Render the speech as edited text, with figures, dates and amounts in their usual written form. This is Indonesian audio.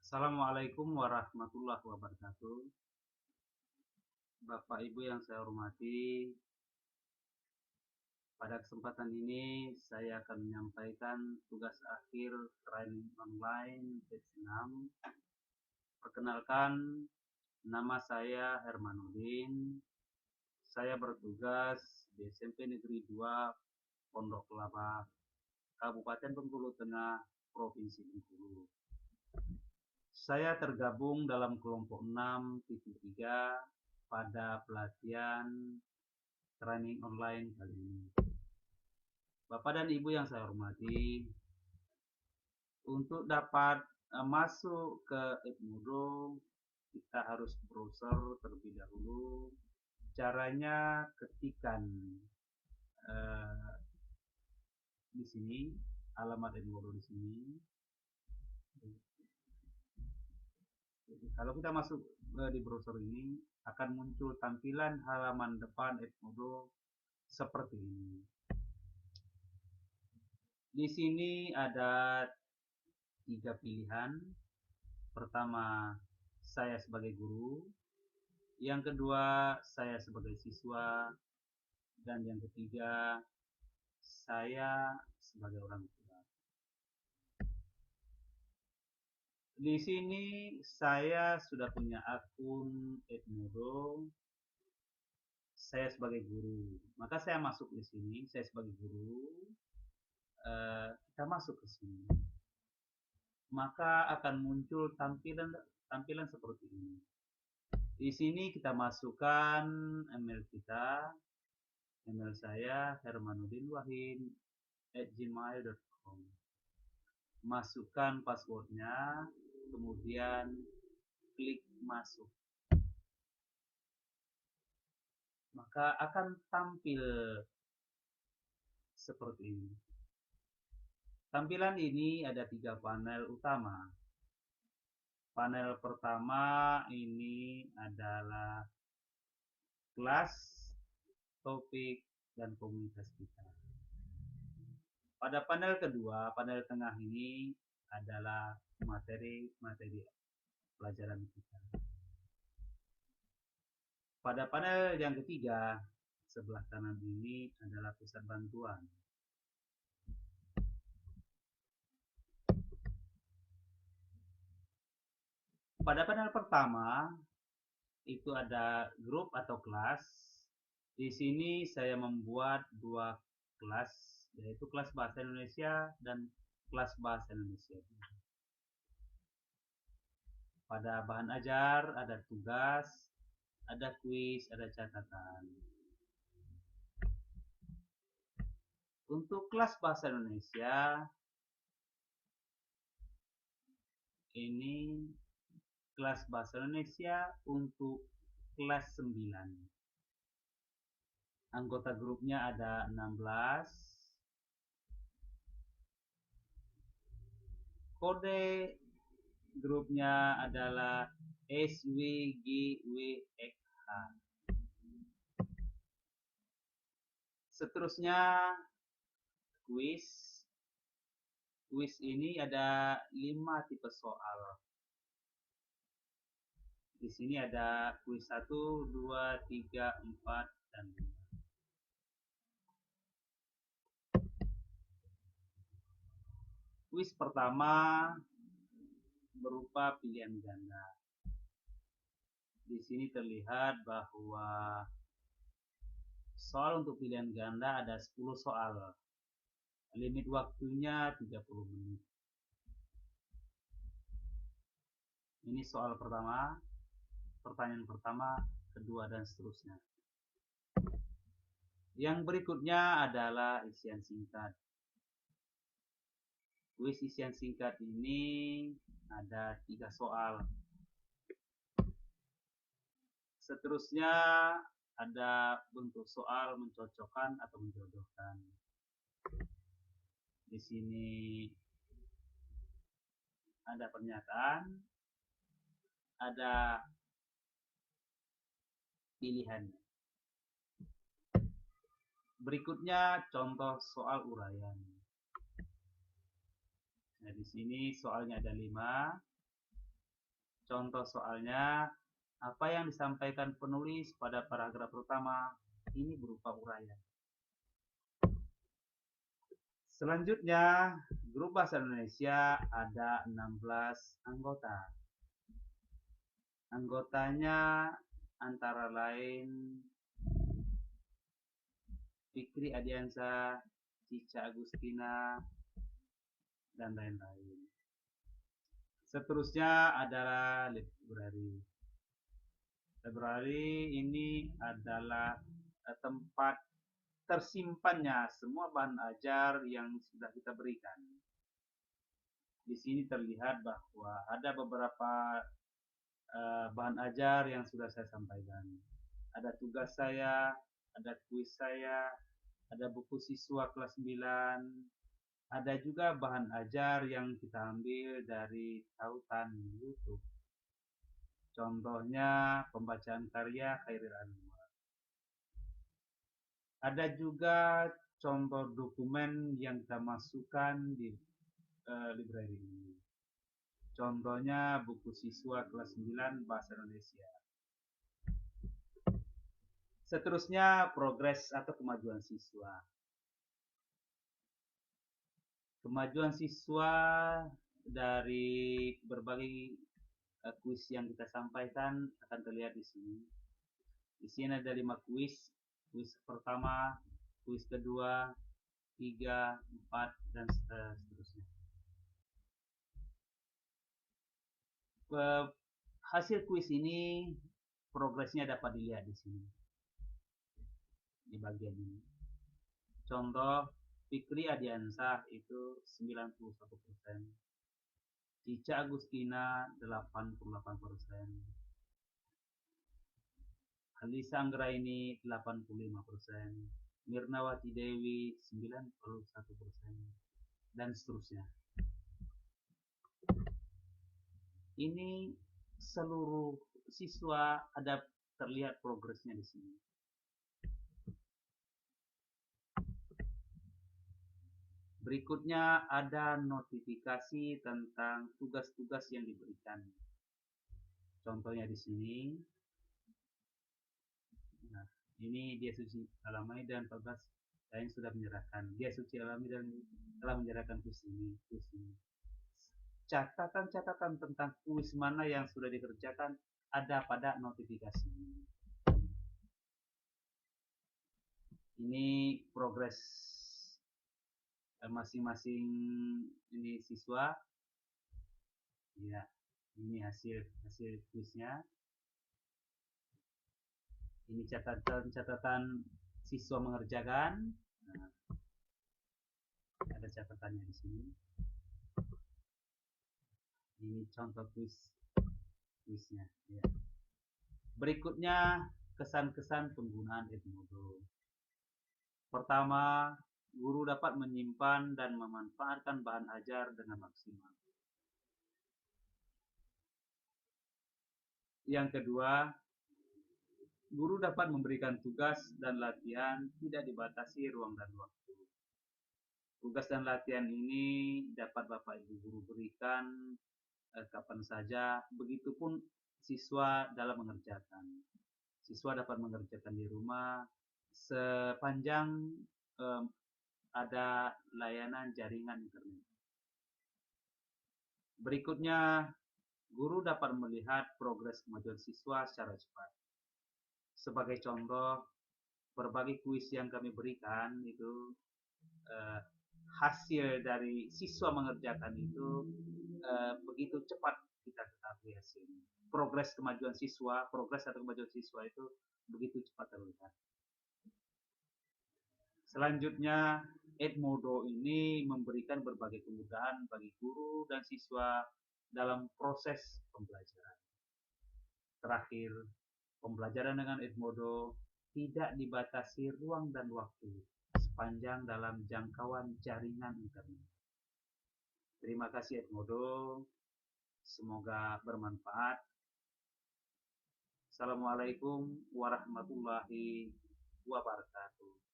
Assalamualaikum warahmatullahi wabarakatuh. Bapak Ibu yang saya hormati, pada kesempatan ini saya akan menyampaikan tugas akhir training online batch 6. Perkenalkan, nama saya Hermanudin. Saya bertugas di SMP Negeri 2 Pondok Kelapa, Kabupaten Bengkulu Tengah, Provinsi Bengkulu. Saya tergabung dalam kelompok 6.3 pada pelatihan training online kali ini. Bapak dan Ibu yang saya hormati, untuk dapat masuk ke Edmodo, kita harus browser terlebih dahulu. Caranya ketikkan di sini alamat Edmodo di sini. Jadi, kalau kita masuk di browser ini, akan muncul tampilan halaman depan Edmodo seperti ini. Di sini ada 3 pilihan. Pertama, saya sebagai guru. Yang kedua, saya sebagai siswa. Dan yang ketiga, saya sebagai orang tua. Di sini saya sudah punya akun Edmodo. Saya sebagai guru. Maka saya masuk di sini, saya sebagai guru. Kita masuk ke sini. Maka akan muncul tampilan seperti ini. Di sini kita masukkan email kita. Email saya hermanudinwahid@gmail.com. Masukkan passwordnya, kemudian klik masuk. Maka akan tampil seperti ini. Tampilan ini ada 3 panel utama. Panel pertama ini adalah kelas, topik, dan komunitas kita. Pada panel kedua, panel tengah ini adalah materi-materi pelajaran kita. Pada panel yang ketiga, sebelah kanan ini adalah pusat bantuan. Pada panel pertama, itu ada grup atau kelas. Di sini saya membuat 2 kelas, yaitu kelas Bahasa Indonesia dan kelas Bahasa Indonesia. Pada bahan ajar ada tugas, ada kuis, ada catatan. Untuk kelas Bahasa Indonesia, ini kelas Bahasa Indonesia untuk kelas 9. Anggota grupnya ada 16. Kode grupnya adalah SWGWXH. Seterusnya kuis. Kuis ini ada 5 tipe soal. Di sini ada kuis 1, 2, 3, 4, dan 5. Kuis pertama berupa pilihan ganda. Di sini terlihat bahwa soal untuk pilihan ganda ada 10 soal. Limit waktunya 30 menit. Ini soal pertama, pertanyaan pertama, kedua, dan seterusnya. Yang berikutnya adalah isian singkat. Kuis isian singkat ini ada 3 soal. Seterusnya ada bentuk soal mencocokkan atau menjodohkan. Di sini ada pernyataan, ada pilihan. Berikutnya contoh soal uraian. Nah, di sini soalnya ada 5. Contoh soalnya, apa yang disampaikan penulis pada paragraf pertama ini berupa uraian. Selanjutnya, grup bahasa Indonesia ada 16 anggota. Anggotanya antara lain Fikri Adiansa, Cica Agustina, dan lain-lain. Seterusnya adalah library. Library ini adalah tempat tersimpannya semua bahan ajar yang sudah kita berikan. Di sini terlihat bahwa ada beberapa bahan ajar yang sudah saya sampaikan. Ada tugas saya, ada kuis saya, ada buku siswa kelas 9, ada juga bahan ajar yang kita ambil dari tautan YouTube. Contohnya pembacaan karya Khairil Anwar. Ada juga contoh dokumen yang kita masukkan di library ini. Contohnya buku siswa kelas 9 Bahasa Indonesia. Seterusnya progres atau kemajuan siswa. Kemajuan siswa dari berbagai kuis yang kita sampaikan akan terlihat di sini. Di sini ada 5 kuis. Kuis pertama, kuis kedua, 3, 4, dan seterusnya. Hasil kuis ini progresnya dapat dilihat di sini. Di bagian ini. Contoh, Fikri Adiansah itu 91%. Cica Agustina 88%. Alisa Anggraini 85%. Mirnawati Dewi 91%. Dan seterusnya. Ini seluruh siswa ada terlihat progresnya di sini. Berikutnya ada notifikasi tentang tugas-tugas yang diberikan. Contohnya di sini. Nah, ini Dia Suci Alamai dan 14 lain sudah menyerahkan. Dia Suci Alamai dan telah menyerahkan kuis ini. Catatan-catatan tentang kuis mana yang sudah dikerjakan ada pada notifikasi ini. Ini progres masing-masing ini siswa. Ya, ini hasil kuisnya. Ini catatan siswa mengerjakan. Nah, ada catatannya di sini. Ini contoh kuisnya. Ya. Berikutnya kesan-kesan penggunaan Edmodo. Pertama, guru dapat menyimpan dan memanfaatkan bahan ajar dengan maksimal. Yang kedua, guru dapat memberikan tugas dan latihan tidak dibatasi ruang dan waktu. Tugas dan latihan ini dapat Bapak Ibu guru berikan kapan saja, begitupun siswa dalam mengerjakan. Siswa dapat mengerjakan di rumah sepanjang ada layanan jaringan internet. Berikutnya, guru dapat melihat progres kemajuan siswa secara cepat. Sebagai contoh, berbagai kuis yang kami berikan itu hasil dari siswa mengerjakan itu begitu cepat kita ketahui hasilnya. Progres atau kemajuan siswa itu begitu cepat terlihat. Selanjutnya, Edmodo ini memberikan berbagai kemudahan bagi guru dan siswa dalam proses pembelajaran. Terakhir, pembelajaran dengan Edmodo tidak dibatasi ruang dan waktu sepanjang dalam jangkauan jaringan internet. Terima kasih Edmodo, semoga bermanfaat. Assalamualaikum warahmatullahi wabarakatuh.